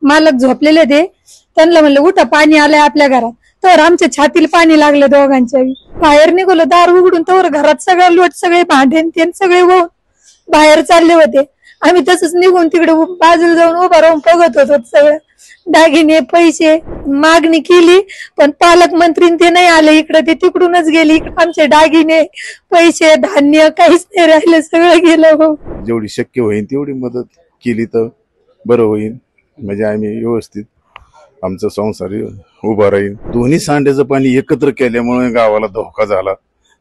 मालक झोपलेले ते, त्यांना म्हणलं उठा पाणी आलंय आपल्या घरात, तर आमच्या छातीला पाणी लागलं दोघांच्या. बाहेर निघालो, दार उघडून तर घरात सगळं लोट, सगळे भांडे ते सगळे वाहून बाहेर चालले होते. आम्ही तसंच निघून तिकडे बाजूला जाऊन उभा राहून बघत होतो. सगळं दागिने पैसे मागणी केली, पण पालकमंत्री ते नाही आले इकडे, ते तिकडूनच गेले. आमचे दागिने पैसे धान्य काहीच नाही राहिलं, सगळं गेलं. हो, जेवढी शक्य होईल तेवढी मदत केली तर बरं होईल, म्हणजे आम्ही व्यवस्थित आमचा संसार उभा राहील. दोन्ही सांड्याचं पाणी एकत्र केल्यामुळे गावाला धोका झाला,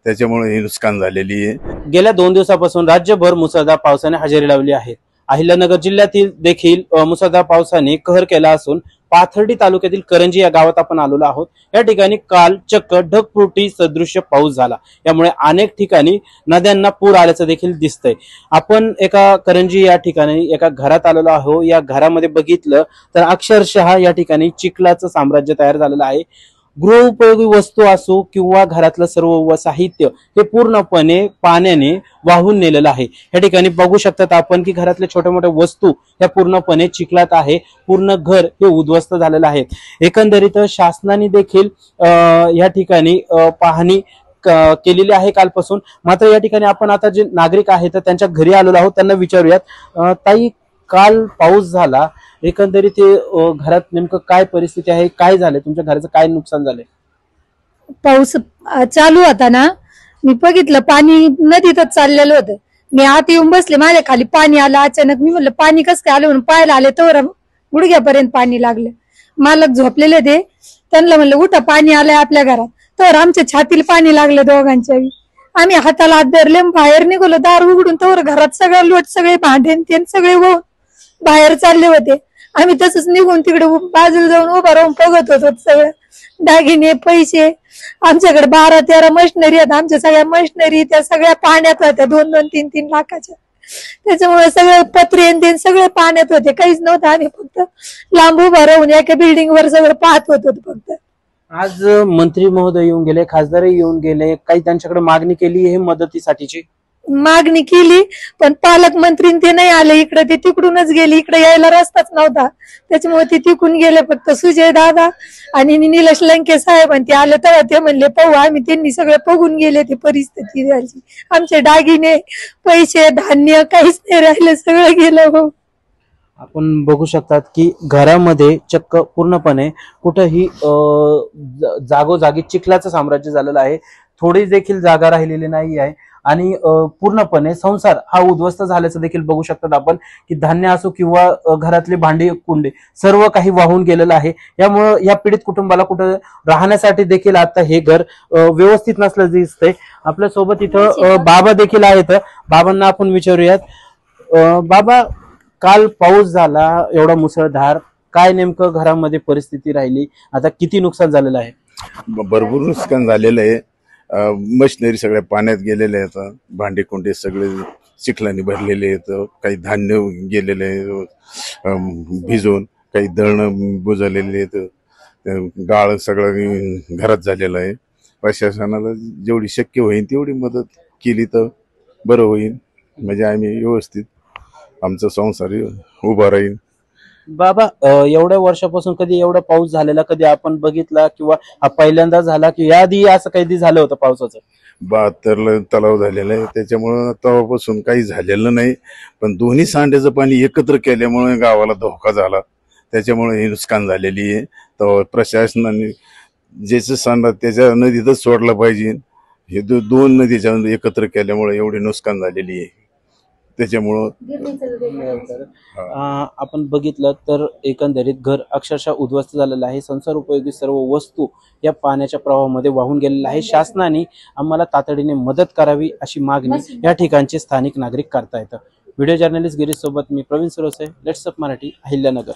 त्याच्यामुळे हे नुकसान झालेली आहे. गेल्या 2 दिवसापासून राज्यभर मुसळधार पावसाने हजेरी लावली आहे. अहिल्यानगर जिल्ह्यातील देखील मुसळधार पावसाने कहर केला असून पाथर्डी तालुक्यातील करंजी या गावात आपण आलेलो आहोत. या ठिकाणी काल चक्क ढगफुटी सदृश्य पाऊस झाला. यामुळे अनेक ठिकाणी नद्यांना पूर आल्याचं देखील दिसतंय. आपण एका करंजी या ठिकाणी एका घरात आलेलो आहोत. या घरामध्ये बघितलं तर अक्षरशः या ठिकाणी चिखलाचं साम्राज्य तयार झालेलं आहे. गृहोपयोगी वस्तू असो किंवा घरातलं सर्व साहित्य हे पूर्णपणे पाण्याने वाहून नेलेलं आहे. या ठिकाणी बघू शकतात आपण की घरातल्या छोट्या मोठ्या वस्तू ह्या पूर्णपणे चिखलात आहे. पूर्ण घर हे उद्ध्वस्त झालेलं आहे. एकंदरीत शासनाने देखील या ठिकाणी पाहणी केलेली आहे कालपासून. मात्र या ठिकाणी आपण आता जे नागरिक आहेत त्यांच्या घरी आलेलो आहोत, त्यांना विचारूयात. ताई, काल पाऊस झाला, एकंदरीत घरात नेमकं काय परिस्थिती आहे, काय झालंय, तुमच्या घराचं काय नुकसान झालंय? पाऊस चालू होता ना, मी बघितलं पाणी नदीतच चाललेलं होतं. मी आत येऊन बसले, माझ्या खाली पाणी आलं अचानक. मी म्हणलं पाणी कसं काय आलं म्हणून पाहायला आले, तर गुडघ्यापर्यंत पाणी लागलं. मालक झोपलेले ते, त्यांना म्हणलं उठा पाणी आलंय आपल्या घरात, तर आमच्या छातीला पाणी लागलं दोघांच्या. आम्ही हाताला हात धरले, बाहेर निघालो, दार उघडून तर घरात सगळं लोट, सगळे भांडे ते सगळे वाहून बाहेर चालले होते. आम्ही तसंच निघून तिकडे बाजूला जाऊन उभा राहून बघत होतो. सगळं दागिने पैसे, आमच्याकडे 12-13 मशिनरी आहेत. आमच्या सगळ्या मशिनरी त्या सगळ्या पाण्यात होत्या, 2-2, 3-3 लाखाच्या. त्याच्यामुळे सगळे पत्रे ते सगळे पाण्यात होते, काहीच नव्हतं. आम्ही फक्त लांब उभा राहून एका बिल्डिंग वर सगळं पाहत होतो फक्त. आज मंत्री महोदय येऊन गेले, खासदारही येऊन गेले, काही त्यांच्याकडे मागणी केली हे मदतीसाठीची मागणी केली, पण पालकमंत्री ते नाही आले इकडे, ते तिकडूनच गेले. इकडे यायला रस्ताच नव्हता, त्याच्यामुळे ते तिकडून गेले. फक्त सुजय दादा आणि निलेश लंके साहेब ते आले, तेव्हा ते म्हणले पाहू आम्ही. त्यांनी सगळे बघून गेले ती परिस्थिती झाली. आमचे दागिने पैसे धान्य काहीच नाही राहिलं, सगळं गेलं. हो, आपण बघू शकतात की घरामध्ये चक्क पूर्णपणे कुठेही जागोजागी चिखलाचं साम्राज्य झालेलं आहे. थोडी देखील जागा राहिलेली नाही आहे आणि पूर्णपणे संसार हा उद्ध्वस्त झाल्याचं देखील बघू शकतात आपण की धान्य असो किंवा घरातले भांडी कुंडे सर्व काही वाहून गेलेलं आहे. यामुळे या पीडित कुटुंबाला कुठं राहण्यासाठी देखील आता हे घर व्यवस्थित नसलं दिसतंय. आपल्या सोबत इथं बाबा देखील आहेत. बाबांना आपण विचारूयात. बाबा, काल पाऊस झाला एवढा मुसळधार, काय नेमकं घरामध्ये परिस्थिती राहिली, आता किती नुकसान झालेलं आहे? भरपूर नुकसान झालेलं आहे. मशिनरी सगळ्या पाण्यात गेलेल्या आहेत, भांडे कुंडे सगळे चिखलाने भरलेले आहेत, काही धान्य गेलेले आहे भिजून, काही दळणं बुजवलेले आहेत, गाळ सगळं घरात झालेलं आहे. प्रशासनाला जेवढी शक्य होईल तेवढी मदत केली तर बरं होईल, म्हणजे आम्ही व्यवस्थित आमचा संसार उभा राहील. बाबा, एवढ्या वर्षापासून कधी एवढा पाऊस झालेला कधी आपण बघितला किंवा हा पहिल्यांदा झाला की याआधी असं कधी झालं होतं पावसाचं? 72 तलाव झालेला आहे, त्याच्यामुळं तेव्हापासून काही झालेलं नाही. पण दोन्ही सांड्याचं पाणी एकत्र केल्यामुळे गावाला धोका झाला, त्याच्यामुळे हे नुकसान झालेली आहे. तर प्रशासनाने ज्याचं सांडा त्याच्या नदीतच सोडलं पाहिजे. हे 2 नदीच्या एकत्र केल्यामुळे एवढी नुकसान झालेली आहे. त्याच्यामुळं आपण बघितलं तर एकंदरीत घर अक्षरशः उद्ध्वस्त झालेलं आहे. संसार उपयोगी सर्व वस्तू या पाण्याच्या प्रवाहामध्ये वाहून गेलेल्या आहे. शासनाने आम्हाला तातडीने मदत करावी अशी मागणी या ठिकाणचे स्थानिक नागरिक करतायत. व्हिडिओ जर्नलिस्ट गिरीश सोबत मी प्रवीण सुरोसे, लेट्स अप मराठी, अहिल्यानगर.